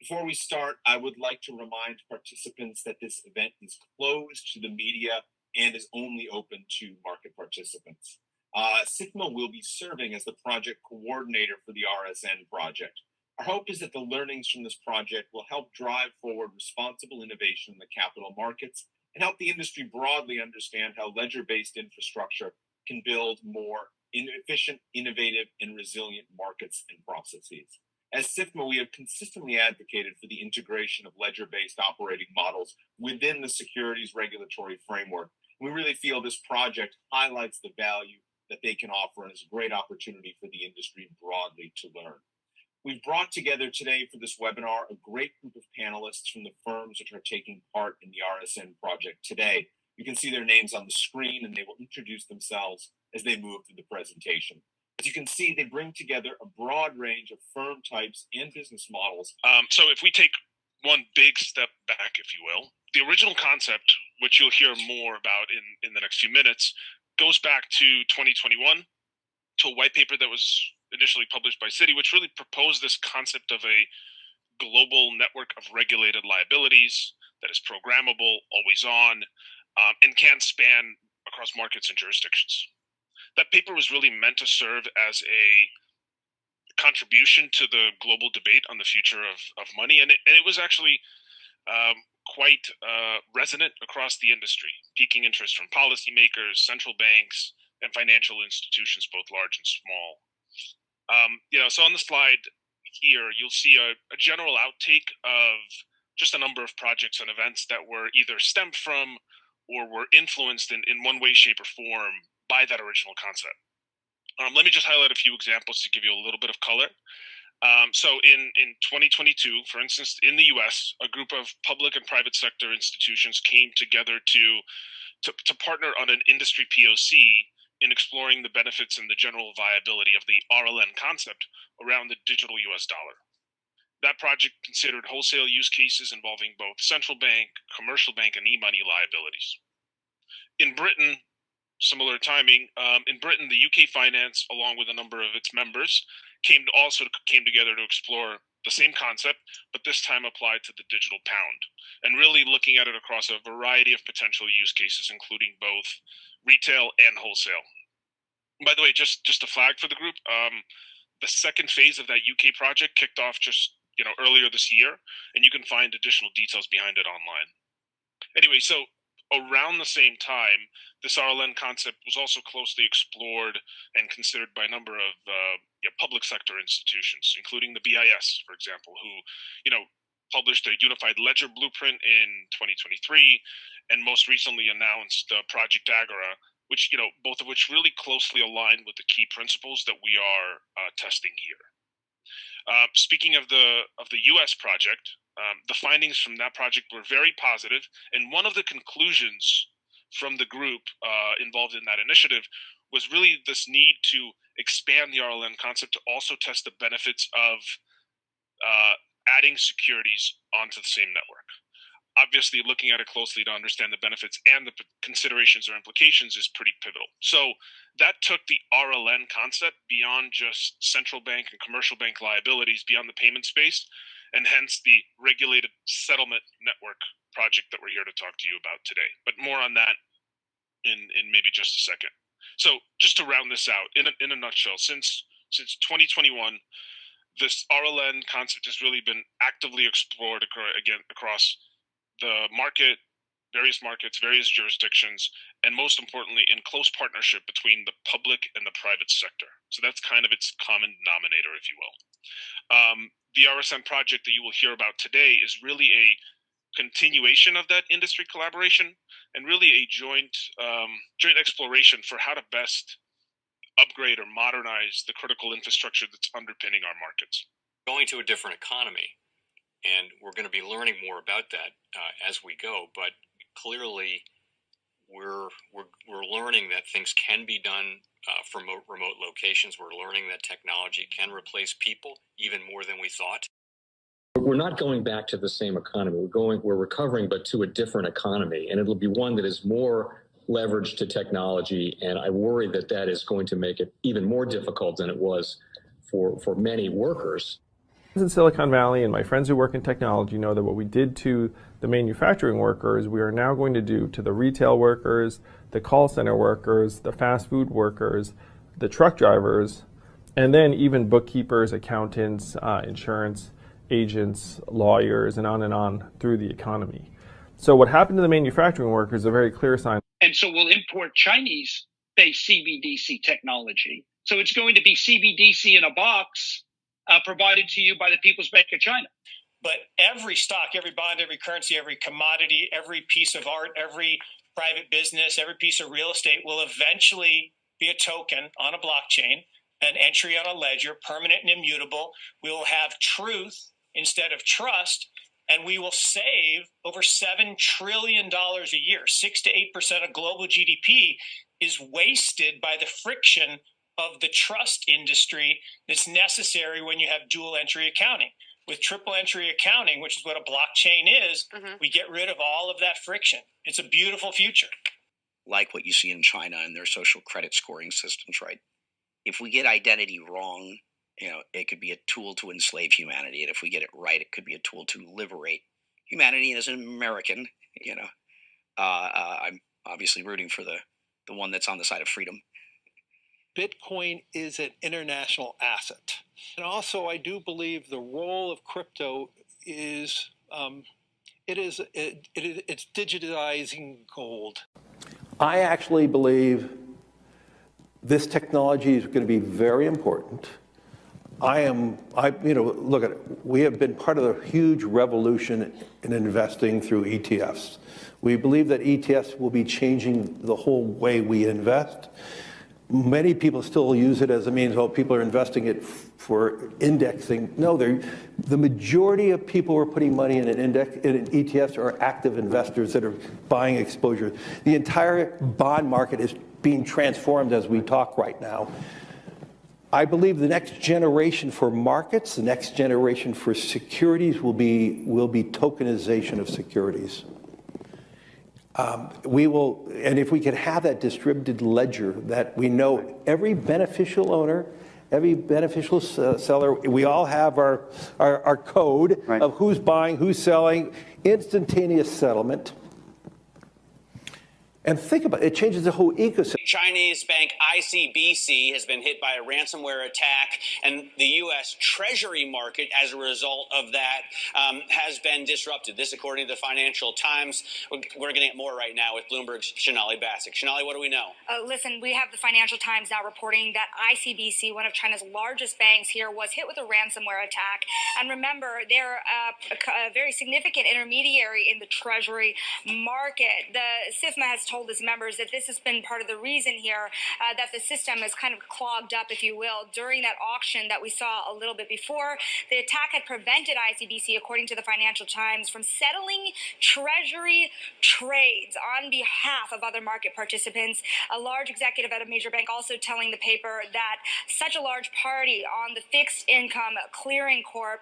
Before we start, I would like to remind participants that this event is closed to the media and is only open to market participants. SIGMA will be serving as the project coordinator for the RSN project. Our hope is that the learnings from this project will help drive forward responsible innovation in the capital markets and help the industry broadly understand how ledger-based infrastructure can build more efficient, innovative, and resilient markets and processes. As SIFMA, we have consistently advocated for the integration of ledger-based operating models within the securities regulatory framework. We really feel this project highlights the value that they can offer and is a great opportunity for the industry broadly to learn. We've brought together today for this webinar a great group of panelists from the firms that are taking part in the RSN project today. You can see their names on the screen and they will introduce themselves as they move through the presentation. As you can see, they bring together a broad range of firm types and business models. So if we take one big step back, if you will, the original concept, which you'll hear more about in the next few minutes, goes back to 2021 to a white paper that was initially published by Citi, which really proposed this concept of a global network of regulated liabilities that is programmable, always on, and can span across markets and jurisdictions. That paper was really meant to serve as a contribution to the global debate on the future of money, and it was actually quite resonant across the industry, piquing interest from policymakers, central banks, and financial institutions, both large and small. So on the slide here, you'll see a general outtake of just a number of projects and events that were either stemmed from or were influenced in one way, shape, or form by that original concept. Let me just highlight a few examples to give you a little bit of color. So in 2022, for instance, in the US, a group of public and private sector institutions came together to partner on an industry POC in exploring the benefits and the general viability of the RLN concept around the digital US dollar. That project considered wholesale use cases involving both central bank, commercial bank, and e-money liabilities. In Britain, similar timing, in Britain, the UK Finance, along with a number of its members, came together to explore the same concept, but this time applied to the digital pound, and really looking at it across a variety of potential use cases, including both retail and wholesale. By the way, just a flag for the group, the second phase of that UK project kicked off just earlier this year, and you can find additional details behind it online. Anyway, so around the same time, this RLN concept was also closely explored and considered by a number of public sector institutions, including the BIS, for example, who published a unified ledger blueprint in 2023, and most recently announced Project Agora, which both of which really closely align with the key principles that we are testing here. Speaking of the U.S. project, the findings from that project were very positive, and one of the conclusions from the group involved in that initiative was really this need to expand the RLN concept to also test the benefits of adding securities onto the same network. Obviously, looking at it closely to understand the benefits and the considerations or implications is pretty pivotal. So that took the RLN concept beyond just central bank and commercial bank liabilities, beyond the payment space, and hence the regulated settlement network project that we're here to talk to you about today. But more on that in maybe just a second. So just to round this out, in a nutshell, since 2021, this RLN concept has really been actively explored across the market, various markets, various jurisdictions, and most importantly, in close partnership between the public and the private sector. So that's kind of its common denominator, if you will. The RSN project that you will hear about today is really a continuation of that industry collaboration and really a joint exploration for how to best upgrade or modernize the critical infrastructure that's underpinning our markets. Going to a different economy, and we're going to be learning more about that as we go. But clearly, we're learning that things can be done from remote locations. We're learning that technology can replace people even more than we thought. We're not going back to the same economy. We're recovering, but to a different economy, and it'll be one that is more leveraged to technology. And I worry that that is going to make it even more difficult than it was for many workers. In Silicon Valley and my friends who work in technology know that what we did to the manufacturing workers, we are now going to do to the retail workers, the call center workers, the fast food workers, the truck drivers, and then even bookkeepers, accountants, insurance agents, lawyers, and on through the economy. So what happened to the manufacturing workers is a very clear sign. And so we'll import Chinese-based CBDC technology. So it's going to be CBDC in a box provided to you by the People's Bank of China. But every stock, every bond, every currency, every commodity, every piece of art, every private business, every piece of real estate will eventually be a token on a blockchain, an entry on a ledger, permanent and immutable. We will have truth instead of trust, and we will save over $7 trillion a year. 6 to 8% of global GDP is wasted by the friction of the trust industry that's necessary when you have dual entry accounting. With triple entry accounting, which is what a blockchain is, we get rid of all of that friction. It's a beautiful future. Like what you see in China and their social credit scoring systems, right? If we get identity wrong, it could be a tool to enslave humanity. And if we get it right, it could be a tool to liberate humanity. And as an American, I'm obviously rooting for the one that's on the side of freedom. Bitcoin is an international asset. And also, I do believe the role of crypto is it's digitizing gold. I actually believe this technology is going to be very important. Look at it. We have been part of a huge revolution in investing through ETFs. We believe that ETFs will be changing the whole way we invest. Many people still use it as a means, people are investing it for indexing. No, the majority of people who are putting money in in ETFs are active investors that are buying exposure. The entire bond market is being transformed as we talk right now. I believe the next generation for markets, the next generation for securities will be tokenization of securities. And if we could have that distributed ledger that we know every beneficial owner, every beneficial seller, we all have our code of who's buying, who's selling, instantaneous settlement. And think about it, it changes the whole ecosystem. Chinese bank ICBC has been hit by a ransomware attack, and the U.S. Treasury market, as a result of that, has been disrupted. This, according to the Financial Times. We're getting it more right now with Bloomberg's Shonali Bassick. Shonali, what do we know? Listen, we have the Financial Times now reporting that ICBC, one of China's largest banks here, was hit with a ransomware attack. And remember, they're a very significant intermediary in the Treasury market. The SIFMA has told its members that this has been part of the reason here that the system is kind of clogged up, if you will, during that auction that we saw a little bit before. The attack had prevented ICBC, according to the Financial Times, from settling Treasury trades on behalf of other market participants. A large executive at a major bank also telling the paper that such a large party on the fixed income clearing corp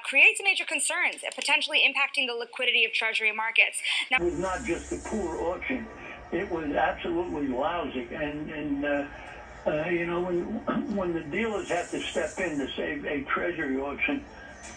creates major concerns, potentially impacting the liquidity of Treasury markets. Now, it was not just a poor auction. It was absolutely lousy, and when the dealers have to step in to save a treasury auction,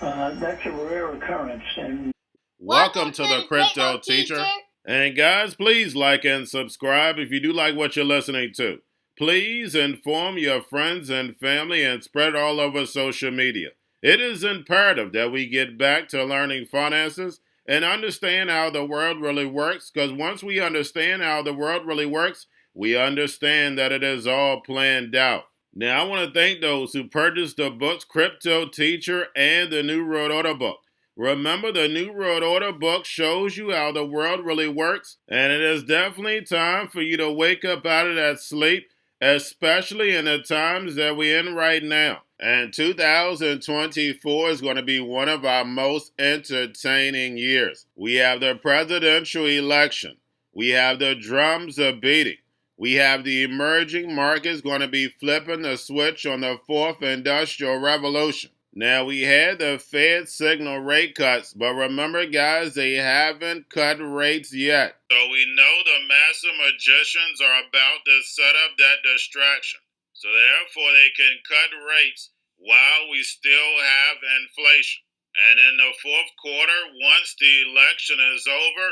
that's a rare occurrence. And welcome to the Crypto Teacher. And guys, please like and subscribe if you do like what you're listening to. Please inform your friends and family and spread all over social media. It is imperative that we get back to learning finances and understand how the world really works, because once we understand how the world really works, we understand that it is all planned out. Now, I want to thank those who purchased the books Cryptoteacher and the New World Order book. Remember, the New World Order book shows you how the world really works, and it is definitely time for you to wake up out of that sleep, especially in the times that we're in right now. And 2024 is going to be one of our most entertaining years. We have the presidential election. We have the drums are beating. We have the emerging markets going to be flipping the switch on the fourth industrial revolution. Now, we had the Fed signal rate cuts, but remember, guys, they haven't cut rates yet. So we know the master magicians are about to set up that distraction. So therefore, they can cut rates while we still have inflation. And in the fourth quarter, once the election is over,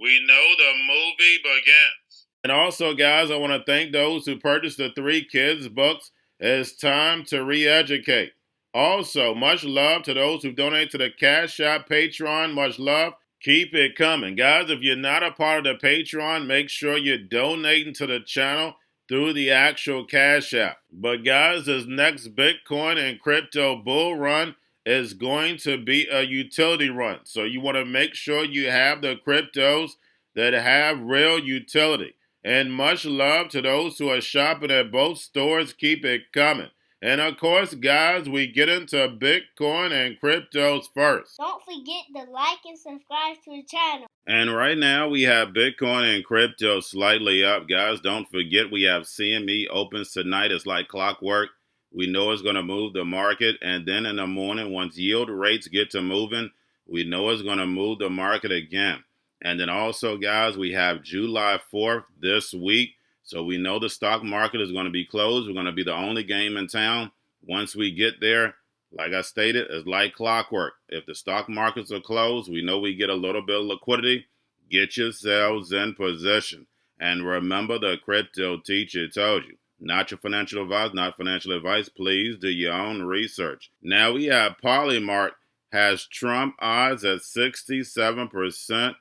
we know the movie begins. And also, guys, I want to thank those who purchased the 3 kids' books. It's time to re-educate. Also, much love to those who donate to the Cash App, Patreon. Much love. Keep it coming. Guys, if you're not a part of the Patreon, make sure you're donating to the channel through the actual Cash App. But guys, this next Bitcoin and crypto bull run is going to be a utility run. So you want to make sure you have the cryptos that have real utility. And much love to those who are shopping at both stores. Keep it coming. And of course, guys, we get into Bitcoin and cryptos first. Don't forget to like and subscribe to the channel. And right now, we have Bitcoin and crypto slightly up. Guys, don't forget we have CME opens tonight. It's like clockwork. We know it's going to move the market. And then in the morning, once yield rates get to moving, we know it's going to move the market again. And then also, guys, we have July 4th this week. So we know the stock market is going to be closed. We're going to be the only game in town. Once we get there, like I stated, it's like clockwork. If the stock markets are closed, we know we get a little bit of liquidity. Get yourselves in position. And remember, the crypto teacher told you, not your financial advisor, not financial advice. Please do your own research. Now we have Polymart has Trump odds at 67%,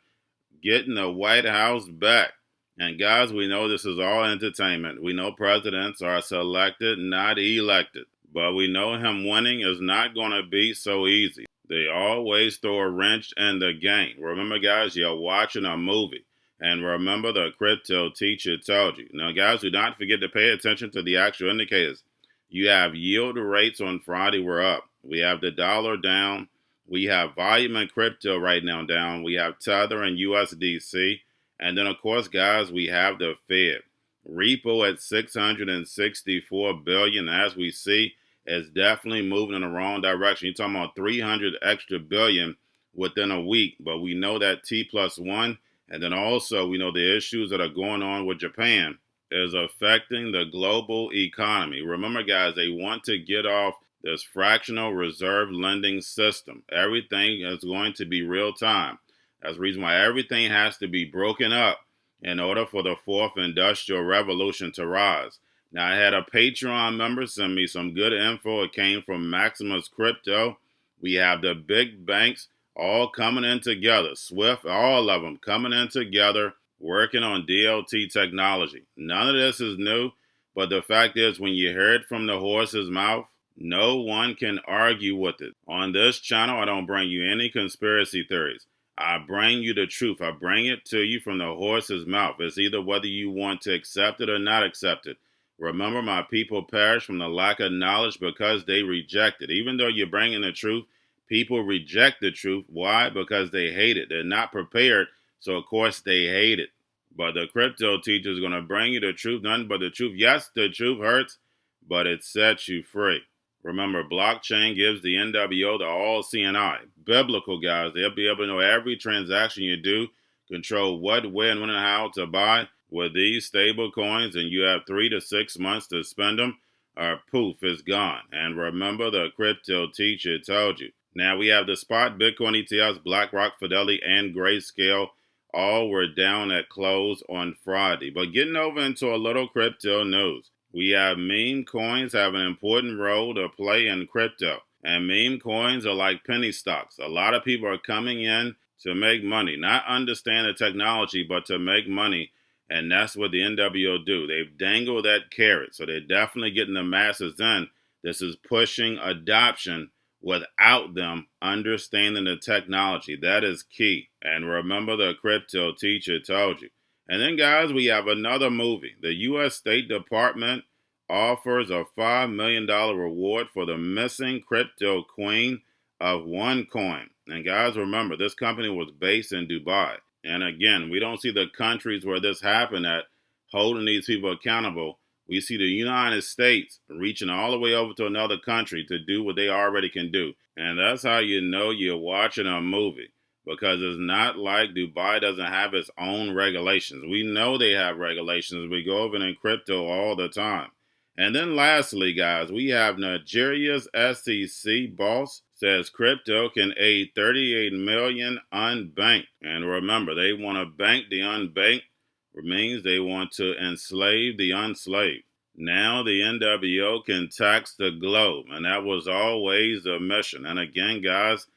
getting the White House back. And guys, we know this is all entertainment. We know presidents are selected, not elected. But we know him winning is not going to be so easy. They always throw a wrench in the game. Remember, guys, you're watching a movie. And remember, the crypto teacher told you. Now, guys, do not forget to pay attention to the actual indicators. You have yield rates on Friday, we're up. We have the dollar down. We have volume in crypto right now down. We have Tether and USDC. And then, of course, guys, we have the Fed. Repo at $664 billion, as we see, is definitely moving in the wrong direction. You're talking about 300 extra billion within a week. But we know that T+1, and then also we know the issues that are going on with Japan is affecting the global economy. Remember, guys, they want to get off this fractional reserve lending system. Everything is going to be real time. That's the reason why everything has to be broken up in order for the fourth industrial revolution to rise. Now, I had a Patreon member send me some good info. It came from Maximus Crypto. We have the big banks all coming in together. Swift, all of them coming in together, working on DLT technology. None of this is new, but the fact is, when you hear it from the horse's mouth, no one can argue with it. On this channel, I don't bring you any conspiracy theories. I bring you the truth. I bring it to you from the horse's mouth. It's either whether you want to accept it or not accept it. Remember, my people perish from the lack of knowledge because they reject it. Even though you're bringing the truth, people reject the truth. Why? Because they hate it. They're not prepared, so of course they hate it. But the crypto teacher is going to bring you the truth, nothing but the truth. Yes, the truth hurts, but it sets you free. Remember, blockchain gives the NWO the all CNI. Biblical, guys. They'll be able to know every transaction you do, control what, when, and how to buy with these stable coins, and you have 3 to 6 months to spend them, or poof, it's gone. And remember, the crypto teacher told you. Now we have the spot Bitcoin ETFs, BlackRock, Fidelity, and Grayscale. All were down at close on Friday. But getting over into a little crypto news. We have meme coins have an important role to play in crypto. And meme coins are like penny stocks. A lot of people are coming in to make money. Not understand the technology, but to make money. And that's what the NWO do. They've dangled that carrot. So they're definitely getting the masses in. This is pushing adoption without them understanding the technology. That is key. And remember, the crypto teacher told you. And then, guys, we have another movie. The U.S. State Department offers a $5 million reward for the missing crypto queen of OneCoin. And guys, remember, this company was based in Dubai. And again, we don't see the countries where this happened at holding these people accountable. We see the United States reaching all the way over to another country to do what they already can do. And that's how you know you're watching a movie. Because it's not like Dubai doesn't have its own regulations. We know they have regulations. We go over in crypto all the time. And then lastly, guys, we have Nigeria's SEC boss says crypto can aid 38 million unbanked. And remember, they want to bank the unbanked, which means they want to enslave the unslaved. Now the NWO can tax the globe, and that was always the mission. And again, guys,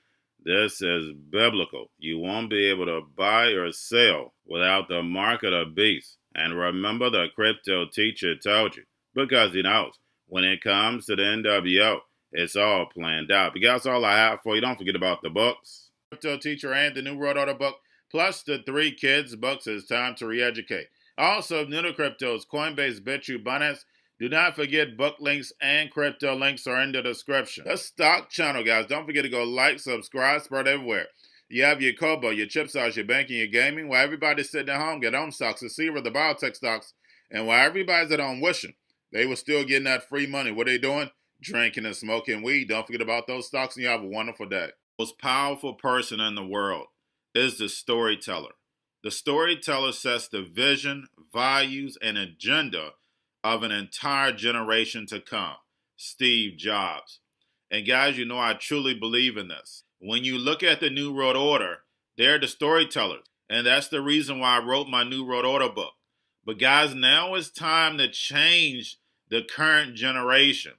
this is biblical. You won't be able to buy or sell without the mark of the beast. And remember, the crypto teacher told you, because he knows when it comes to the NWO, it's all planned out. But guys, all I have for you. Don't forget about the books, Crypto Teacher and the New World Order book, plus the 3 kids books. It's time to re-educate. Also, new to cryptos, Coinbase, Bitrue, Binance. Do not forget book links and crypto links are in the description. The stock channel, guys. Don't forget to go like, subscribe, spread everywhere. You have your Kobo, your chip stocks, your banking, your gaming. While everybody's sitting at home, get home stocks, the Seaver, the biotech stocks. And while everybody's at home wishing they were still getting that free money, what are they doing? Drinking and smoking weed. Don't forget about those stocks, and you have a wonderful day. The most powerful person in the world is the storyteller. The storyteller sets the vision, values, and agenda of an entire generation to come. Steve Jobs. And guys, you know I truly believe in this. When you look at the New World Order, they're the storytellers. And that's the reason why I wrote my New World Order book. But guys, now it's time to change the current generation.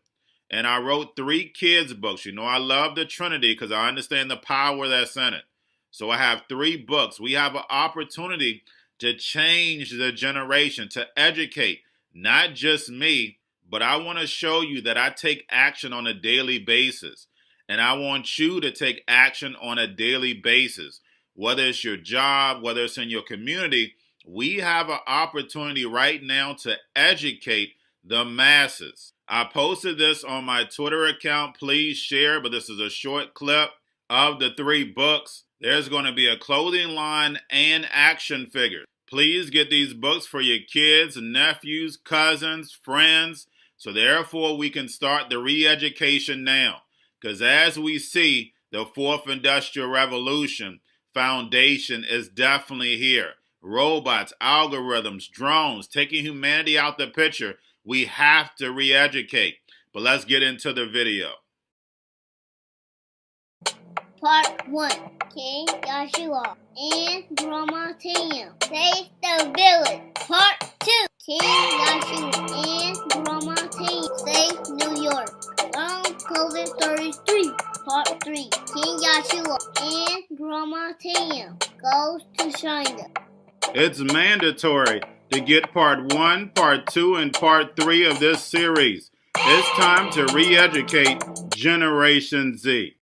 And I wrote 3 kids books. You know I love the Trinity because I understand the power that's in it. So I have 3 books. We have an opportunity to change the generation, to educate. Not just me, but I want to show you that I take action on a daily basis. And I want you to take action on a daily basis. Whether it's your job, whether it's in your community, we have an opportunity right now to educate the masses. I posted this on my Twitter account. Please share, but this is a short clip of the 3 books. There's going to be a clothing line and action figures. Please get these books for your kids, nephews, cousins, friends, so therefore we can start the re-education now. Because as we see, the 4th Industrial Revolution foundation is definitely here. Robots, algorithms, drones, taking humanity out the picture. We have to re-educate. But let's get into the video. Part 1. King Joshua and Grandma Tam save the village. Part 2. King Joshua and Grandma Tam save New York from COVID-33. Part 3. King Joshua and Grandma Tam goes to China. It's mandatory to get part 1, part 2, and part 3 of this series. It's time to re-educate Generation Z.